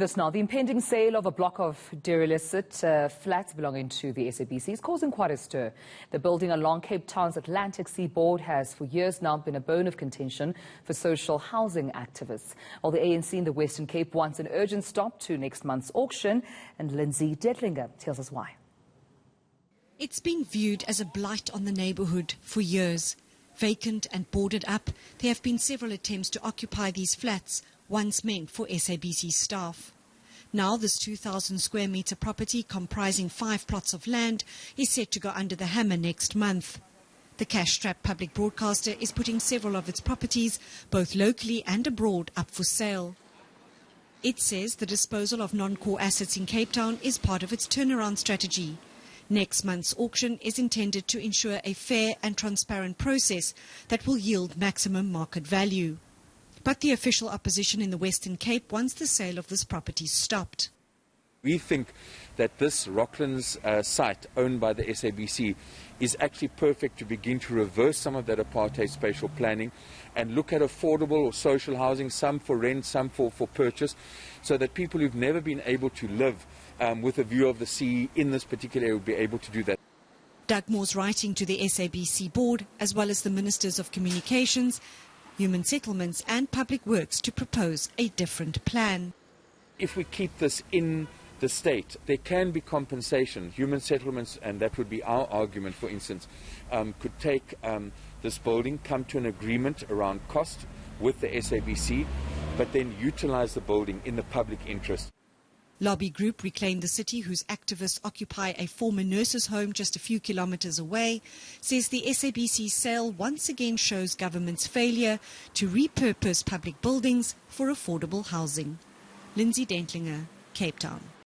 This now, the impending sale of a block of derelict flats belonging to the SABC is causing quite a stir. The building along Cape Town's Atlantic seaboard has for years now been a bone of contention for social housing activists. While the ANC in the Western Cape wants an urgent stop to next month's auction, and Lindsay Dentlinger tells us why. It's been viewed as a blight on the neighbourhood for years. Vacant and boarded up, there have been several attempts to occupy these flats, once meant for SABC staff. Now this 2,000 square metre property comprising 5 plots of land is set to go under the hammer next month. The cash-strapped public broadcaster is putting several of its properties, both locally and abroad, up for sale. It says the disposal of non-core assets in Cape Town is part of its turnaround strategy. Next month's auction is intended to ensure a fair and transparent process that will yield maximum market value. But the official opposition in the Western Cape wants the sale of this property stopped. We think that this Rocklands site owned by the SABC is actually perfect to begin to reverse some of that apartheid spatial planning and look at affordable or social housing, some for rent, some for purchase, so that people who've never been able to live with a view of the sea in this particular area will be able to do that. Doug Moore's writing to the SABC board, as well as the Ministers of Communications, Human Settlements and Public Works, to propose a different plan. If we keep this in the state, there can be compensation. Human Settlements, and that would be our argument, for instance, could take this building, come to an agreement around cost with the SABC, but then utilize the building in the public interest. Lobby group Reclaim the City, whose activists occupy a former nurses' home just a few kilometres away, says the SABC sale once again shows government's failure to repurpose public buildings for affordable housing. Lindsay Dentlinger, Cape Town.